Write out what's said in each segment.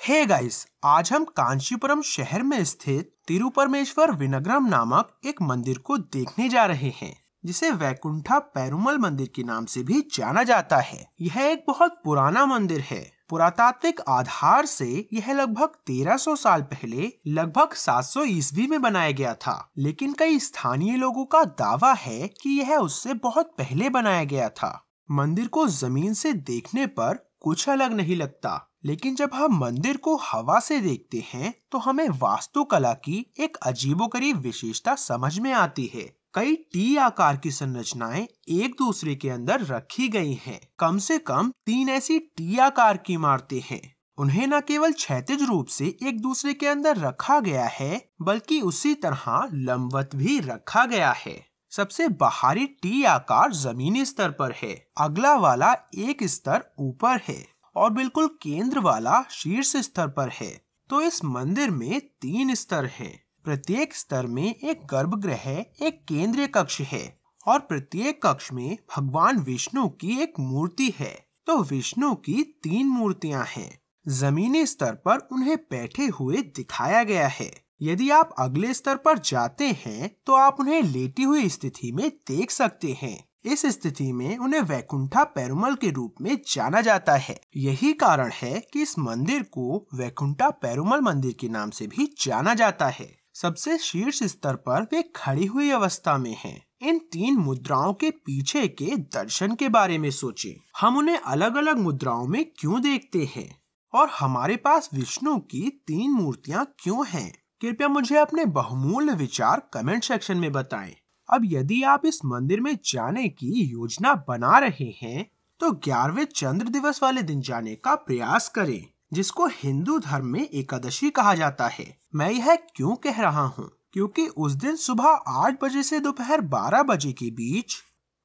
Hey guys, आज हम कांचीपुरम शहर में स्थित तिरुपरमेश्वर विनग्रम नामक एक मंदिर को देखने जा रहे हैं, जिसे वैकुंठा पेरुमल मंदिर के नाम से भी जाना जाता है। यह एक बहुत पुराना मंदिर है। पुरातात्विक आधार से यह लगभग 1300 साल पहले लगभग 700 ईस्वी में बनाया गया था, लेकिन कई स्थानीय लोगों का दावा है कि यह उससे बहुत पहले बनाया गया था। मंदिर को जमीन से देखने पर कुछ अलग नहीं लगता, लेकिन जब हम मंदिर को हवा से देखते हैं तो हमें वास्तुकला की एक अजीबोगरीब विशेषता समझ में आती है। कई टी आकार की संरचनाएं एक दूसरे के अंदर रखी गई हैं। कम से कम 3 ऐसी टी आकार की इमारतें हैं। उन्हें न केवल क्षैतिज रूप से एक दूसरे के अंदर रखा गया है, बल्कि उसी तरह लंबवत भी रखा गया है। सबसे बाहरी टी आकार जमीनी स्तर पर है, अगला वाला एक स्तर ऊपर है और बिल्कुल केंद्र वाला शीर्ष स्तर पर है। तो इस मंदिर में 3 स्तर हैं। प्रत्येक स्तर में एक गर्भगृह, एक केंद्रीय कक्ष है और प्रत्येक कक्ष में भगवान विष्णु की एक मूर्ति है। तो विष्णु की 3 मूर्तियां हैं। जमीनी स्तर पर उन्हें बैठे हुए दिखाया गया है। यदि आप अगले स्तर पर जाते हैं तो आप उन्हें लेटी हुई स्थिति में देख सकते हैं। इस स्थिति में उन्हें वैकुंठा पेरुमल के रूप में जाना जाता है। यही कारण है कि इस मंदिर को वैकुंठा पेरुमल मंदिर के नाम से भी जाना जाता है। सबसे शीर्ष स्तर पर वे खड़ी हुई अवस्था में हैं। इन 3 मुद्राओं के पीछे के दर्शन के बारे में सोचें। हम उन्हें अलग अलग मुद्राओं में क्यों देखते हैं और हमारे पास विष्णु की 3 मूर्तियां क्यों हैं? कृपया मुझे अपने बहुमूल्य विचार कमेंट सेक्शन में बताएं। अब यदि आप इस मंदिर में जाने की योजना बना रहे हैं तो 11वें चंद्र दिवस वाले दिन जाने का प्रयास करें, जिसको हिंदू धर्म में एकादशी कहा जाता है। मैं यह क्यों कह रहा हूँ? क्योंकि उस दिन सुबह 8 बजे से दोपहर 12 बजे के बीच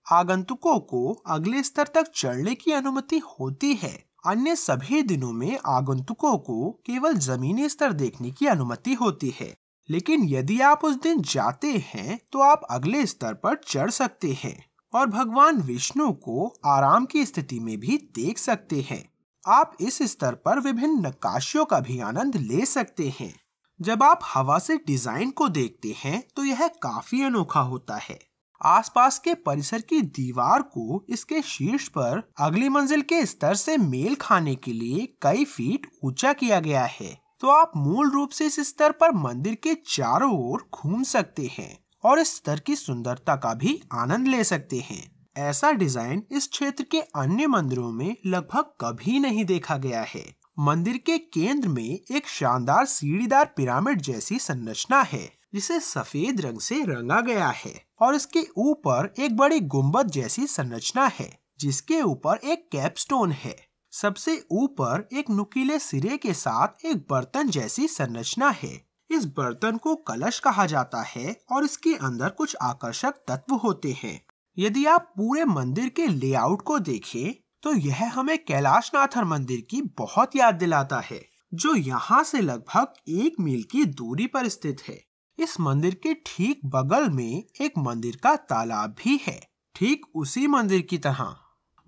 आगंतुकों को अगले स्तर तक चढ़ने की अनुमति होती है। अन्य सभी दिनों में आगंतुकों को केवल जमीनी स्तर देखने की अनुमति होती है। लेकिन यदि आप उस दिन जाते हैं तो आप अगले स्तर पर चढ़ सकते हैं और भगवान विष्णु को आराम की स्थिति में भी देख सकते हैं। आप इस स्तर पर विभिन्न नक्काशियों का भी आनंद ले सकते हैं। जब आप हवा से डिजाइन को देखते हैं तो यह काफी अनोखा होता है। आसपास के परिसर की दीवार को इसके शीर्ष पर अगली मंजिल के स्तर से मेल खाने के लिए कई फीट ऊंचा किया गया है। तो आप मूल रूप से इस स्तर पर मंदिर के चारों ओर घूम सकते हैं और इस स्तर की सुंदरता का भी आनंद ले सकते हैं। ऐसा डिजाइन इस क्षेत्र के अन्य मंदिरों में लगभग कभी नहीं देखा गया है। मंदिर के केंद्र में एक शानदार सीढ़ीदार पिरामिड जैसी संरचना है, जिसे सफेद रंग से रंगा गया है और इसके ऊपर एक बड़ी गुंबद जैसी संरचना है, जिसके ऊपर एक कैपस्टोन है। सबसे ऊपर एक नुकीले सिरे के साथ एक बर्तन जैसी संरचना है। इस बर्तन को कलश कहा जाता है और इसके अंदर कुछ आकर्षक तत्व होते हैं। यदि आप पूरे मंदिर के लेआउट को देखें तो यह हमें कैलाशनाथर मंदिर की बहुत याद दिलाता है, जो यहाँ से लगभग 1 मील की दूरी पर स्थित है। इस मंदिर के ठीक बगल में एक मंदिर का तालाब भी है, ठीक उसी मंदिर की तरह।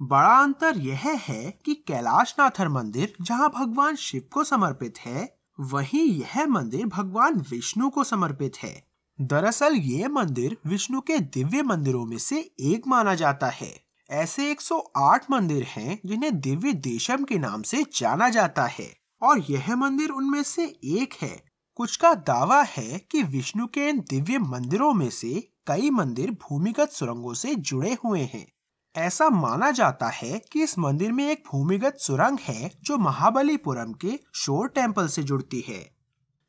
बड़ा अंतर यह है कि कैलाशनाथर मंदिर जहाँ भगवान शिव को समर्पित है, वहीं यह मंदिर भगवान विष्णु को समर्पित है। दरअसल ये मंदिर विष्णु के दिव्य मंदिरों में से एक माना जाता है। ऐसे 108 मंदिर हैं जिन्हें दिव्य देशम के नाम से जाना जाता है और यह मंदिर उनमें से एक है। कुछ का दावा है कि विष्णु के इन दिव्य मंदिरों में से कई मंदिर भूमिगत सुरंगों से जुड़े हुए हैं। ऐसा माना जाता है कि इस मंदिर में एक भूमिगत सुरंग है जो महाबलीपुरम के शोर टेम्पल से जुड़ती है।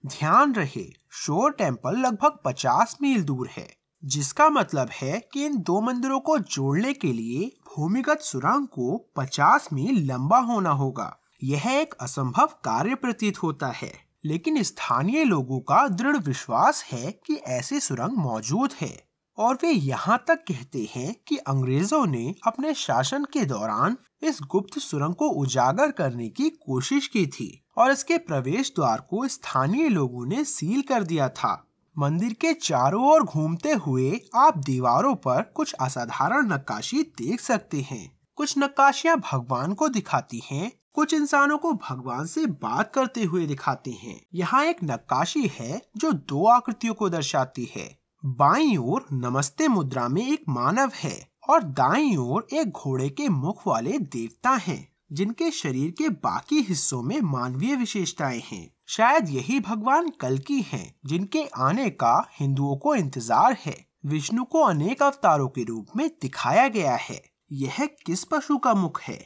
ध्यान रहे, शोर टेम्पल लगभग 50 मील दूर है, जिसका मतलब है कि इन 2 मंदिरों को जोड़ने के लिए भूमिगत सुरंग को 50 मील लंबा होना होगा। यह एक असंभव कार्य प्रतीत होता है, लेकिन स्थानीय लोगों का दृढ़ विश्वास है कि ऐसी सुरंग मौजूद है और वे यहाँ तक कहते हैं कि अंग्रेजों ने अपने शासन के दौरान इस गुप्त सुरंग को उजागर करने की कोशिश की थी और इसके प्रवेश द्वार को स्थानीय लोगों ने सील कर दिया था। मंदिर के चारों ओर घूमते हुए आप दीवारों पर कुछ असाधारण नक्काशी देख सकते हैं। कुछ नक्काशियां भगवान को दिखाती हैं, कुछ इंसानों को भगवान से बात करते हुए दिखाते हैं। यहाँ एक नक्काशी है जो 2 आकृतियों को दर्शाती है। बाईं ओर नमस्ते मुद्रा में एक मानव है और दाईं ओर एक घोड़े के मुख वाले देवता हैं, जिनके शरीर के बाकी हिस्सों में मानवीय विशेषताएं हैं। शायद यही भगवान कल्कि हैं, जिनके आने का हिंदुओं को इंतजार है। विष्णु को अनेक अवतारों के रूप में दिखाया गया है। यह किस पशु का मुख है?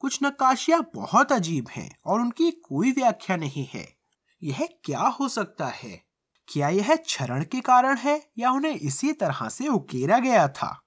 कुछ नक्काशियां बहुत अजीब हैं और उनकी कोई व्याख्या नहीं है। यह क्या हो सकता है? क्या यह क्षरण के कारण है या उन्हें इसी तरह से उकेरा गया था?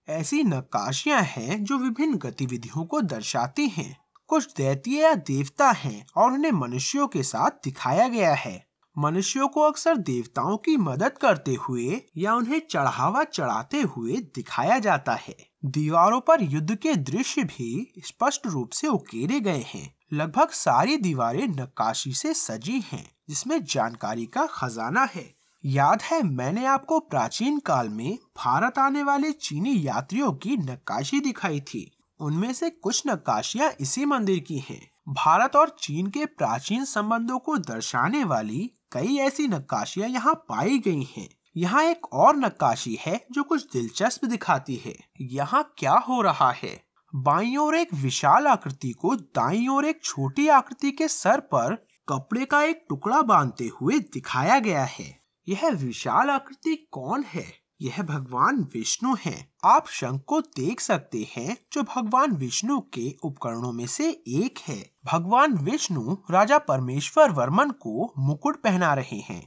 ऐसी नक्काशियां हैं जो विभिन्न गतिविधियों को दर्शाती हैं। कुछ दैत्य या देवता हैं और उन्हें मनुष्यों के साथ दिखाया गया है। मनुष्यों को अक्सर देवताओं की मदद करते हुए या उन्हें चढ़ावा चढ़ाते हुए दिखाया जाता है। दीवारों पर युद्ध के दृश्य भी स्पष्ट रूप से उकेरे गए हैं। लगभग सारी दीवारें नक्काशी से सजी हैं, जिसमें जानकारी का खजाना है। याद है, मैंने आपको प्राचीन काल में भारत आने वाले चीनी यात्रियों की नक्काशी दिखाई थी। उनमें से कुछ नक्काशियां इसी मंदिर की हैं। भारत और चीन के प्राचीन संबंधों को दर्शाने वाली कई ऐसी नक्काशियां यहाँ पाई गई हैं। यहाँ एक और नक्काशी है जो कुछ दिलचस्प दिखाती है। यहाँ क्या हो रहा है? बाईं ओर एक विशाल आकृति को दाईं ओर एक छोटी आकृति के सर पर कपड़े का एक टुकड़ा बांधते हुए दिखाया गया है। यह विशाल आकृति कौन है? यह भगवान विष्णु हैं। आप शंख को देख सकते हैं, जो भगवान विष्णु के उपकरणों में से एक है। भगवान विष्णु राजा परमेश्वर वर्मन को मुकुट पहना रहे हैं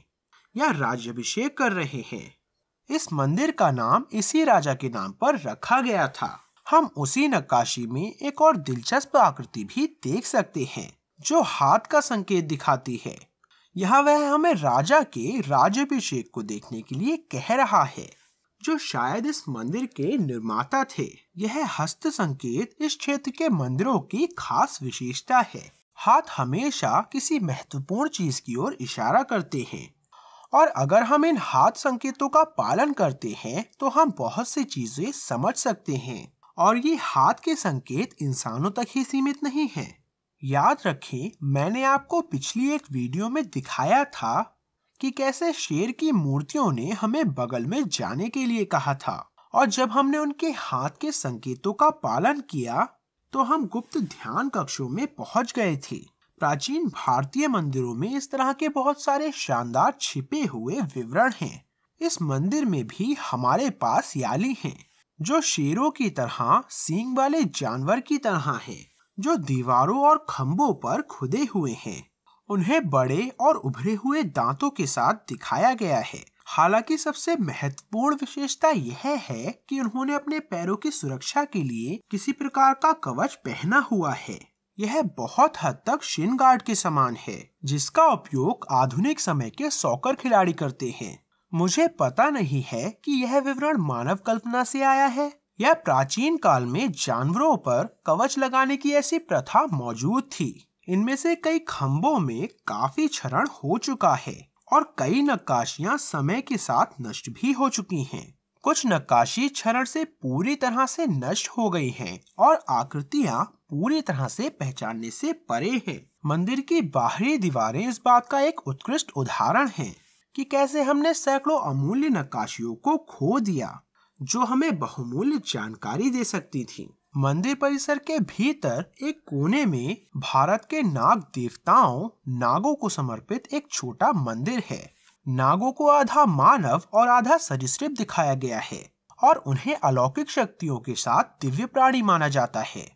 या राज्याभिषेक कर रहे हैं। इस मंदिर का नाम इसी राजा के नाम पर रखा गया था। हम उसी नक्काशी में एक और दिलचस्प आकृति भी देख सकते हैं, जो हाथ का संकेत दिखाती है। यहाँ वह हमें राजा के राज्याभिषेक को देखने के लिए कह रहा है, जो शायद इस मंदिर के निर्माता थे। यह हस्त संकेत इस क्षेत्र के मंदिरों की खास विशेषता है। हाथ हमेशा किसी महत्वपूर्ण चीज की ओर इशारा करते हैं, और अगर हम इन हाथ संकेतों का पालन करते हैं तो हम बहुत सी चीजें समझ सकते हैं। और ये हाथ के संकेत इंसानों तक ही सीमित नहीं हैं। याद रखें, मैंने आपको पिछली एक वीडियो में दिखाया था कि कैसे शेर की मूर्तियों ने हमें बगल में जाने के लिए कहा था, और जब हमने उनके हाथ के संकेतों का पालन किया तो हम गुप्त ध्यान कक्षों में पहुंच गए थे। प्राचीन भारतीय मंदिरों में इस तरह के बहुत सारे शानदार छिपे हुए विवरण हैं। इस मंदिर में भी हमारे पास याली हैं, जो शेरों की तरह सींग वाले जानवर की तरह हैं, जो दीवारों और खंभों पर खुदे हुए हैं। उन्हें बड़े और उभरे हुए दांतों के साथ दिखाया गया है। हालांकि सबसे महत्वपूर्ण विशेषता यह है कि उन्होंने अपने पैरों की सुरक्षा के लिए किसी प्रकार का कवच पहना हुआ है। यह बहुत हद तक शिन गार्ड के समान है, जिसका उपयोग आधुनिक समय के सॉकर खिलाड़ी करते हैं। मुझे पता नहीं है कि यह विवरण मानव कल्पना से आया है या प्राचीन काल में जानवरों पर कवच लगाने की ऐसी प्रथा मौजूद थी। इनमें से कई खंभों में काफी क्षरण हो चुका है और कई नक्काशियां समय के साथ नष्ट भी हो चुकी हैं। कुछ नक्काशी क्षरण से पूरी तरह से नष्ट हो गई हैं और आकृतियां पूरी तरह से पहचानने से परे हैं। मंदिर की बाहरी दीवारें इस बात का एक उत्कृष्ट उदाहरण हैं कि कैसे हमने सैकड़ों अमूल्य नक्काशियों को खो दिया, जो हमें बहुमूल्य जानकारी दे सकती थी। मंदिर परिसर के भीतर एक कोने में भारत के नाग देवताओं नागों को समर्पित एक छोटा मंदिर है। नागों को आधा मानव और आधा सरीसृप दिखाया गया है और उन्हें अलौकिक शक्तियों के साथ दिव्य प्राणी माना जाता है।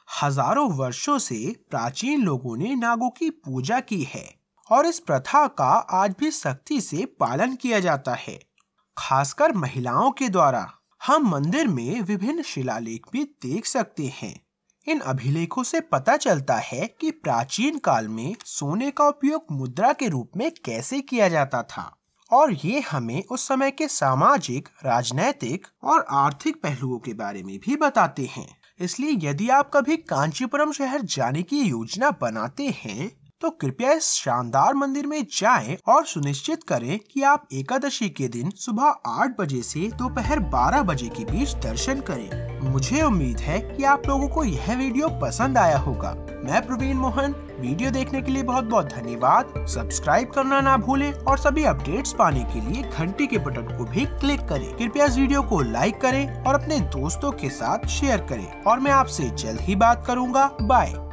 हजारों वर्षों से प्राचीन लोगों ने नागों की पूजा की है और इस प्रथा का आज भी सख्ती से पालन किया जाता है, खासकर महिलाओं के द्वारा। हम मंदिर में विभिन्न शिलालेख भी देख सकते हैं। इन अभिलेखों से पता चलता है कि प्राचीन काल में सोने का उपयोग मुद्रा के रूप में कैसे किया जाता था, और ये हमें उस समय के सामाजिक, राजनैतिक और आर्थिक पहलुओं के बारे में भी बताते हैं। इसलिए यदि आप कभी कांचीपुरम शहर जाने की योजना बनाते हैं तो कृपया इस शानदार मंदिर में जाएं और सुनिश्चित करें कि आप एकादशी के दिन सुबह 8 बजे से दोपहर 12 बजे के बीच दर्शन करें। मुझे उम्मीद है कि आप लोगों को यह वीडियो पसंद आया होगा। मैं प्रवीण मोहन, वीडियो देखने के लिए बहुत बहुत धन्यवाद। सब्सक्राइब करना ना भूलें और सभी अपडेट्स पाने के लिए घंटी के बटन को भी क्लिक करें। कृपया इस वीडियो को लाइक करें और अपने दोस्तों के साथ शेयर करें और मैं आपसे जल्द ही बात करूंगा। बाय।